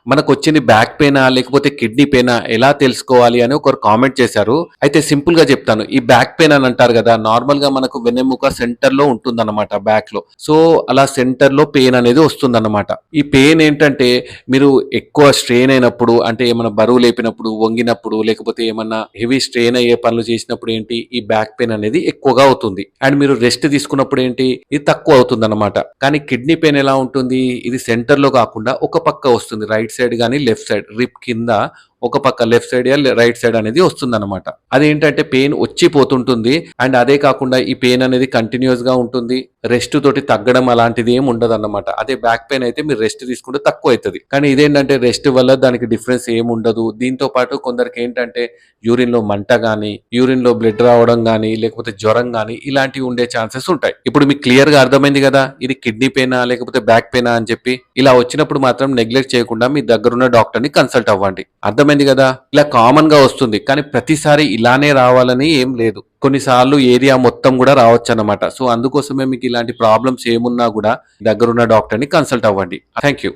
మనకొచ్చింది back పెయినా? లేకపోతే kidney పెయినా? ఎలా తెలుసుకోవాలి అని ఒకరు కామెంట్ చేశారు. అయితే సింపుల్‌గా చెప్తాను. ఈ బ్యాక్ పెయిన్ అని అంటారు గదా! నార్మల్‌గా మనకు వెన్నెముక సెంటర్‌లో ఉంటుందన్నమాట బ్యాక్‌లో. సో, అలా సెంటర్‌లో పెయిన్ అనేది వస్తుందన్నమాట. ఈ పెయిన్ ఏంటంటే మీరు ఎక్కువ స్ట్రెయిన్ అయినప్పుడు అంటే ఏమన్నా బరువు లేపినప్పుడు, వంగినప్పుడు లేకపోతే ఏమన్నా హెవీ స్ట్రెయిన్ అయ్యే పనులు చేసినప్పుడు ఏంటి ఈ బ్యాక్ పెయిన్ అనేది ఎక్కువగా అవుతుంది. అండ్ మీరు రెస్ట్ తీసుకున్నప్పుడు ఏంటి ఇది తక్కువ అవుతుందన్నమాట. కానీ కిడ్నీ పెయిన్ ఎలా ఉంటుంది? ఇది సెంటర్‌లో కాకుండా ఒక పక్క వస్తుంది. రైట్ సైడ్ గాని, లెఫ్ట్ సైడ్ రిబ్ కింద ఒక పక్క లెఫ్ట్ సైడ్ రైట్ సైడ్ అనేది వస్తుందన్నమాట. అదేంటంటే పెయిన్ వచ్చి పోతుంటుంది. అండ్ అదే కాకుండా ఈ పెయిన్ అనేది కంటిన్యూయస్‌గా ఉంటుంది. రెస్ట్ తోటి తగ్గడం అలాంటిది ఏమి ఉండదన్నమాట. అదే బ్యాక్ పెయిన్ అయితే మీరు రెస్ట్ తీసుకుంటే తక్కువైతది. కానీ ఇదేంటంటే రెస్ట్ వల్ల దానికి డిఫరెన్స్ ఏముండదు. దీంతో పాటు కొందరికేంటంటే యూరిన్‌లో మంట గాని, యూరిన్‌లో బ్లడ్ రావడం గాని, లేకపోతే జ్వరం గాని ఇలాంటివి ఉండే ఛాన్సెస్ ఉంటాయి. ఇప్పుడు మీకు క్లియర్‌గా అర్థమైంది గదా! ఇది కిడ్నీ పెయినా? లేకపోతే బ్యాక్ పెయినా అని చెప్పి. ఇలా వచ్చినప్పుడు మాత్రం నెగ్లెక్ట్ చేయకుండా మీ దగ్గరున్న డాక్టర్‌ని కన్సల్ట్ అవ్వండి. అర్థమైంది గదా! ఇలా కామన్‌గా వస్తుంది. కానీ ప్రతిసారి ఇలానే రావాలని ఏం లేదు. కొన్నిసార్లు ఏరియా మొత్తం గూడా రావచ్చన్నమాట. సో, అందుకోసమే మీకు ఇలాంటి ప్రాబ్లమ్స్ ఏమున్నా గూడా దగ్గరున్న డాక్టర్‌ని కన్సల్ట్ అవ్వండి. Thank you.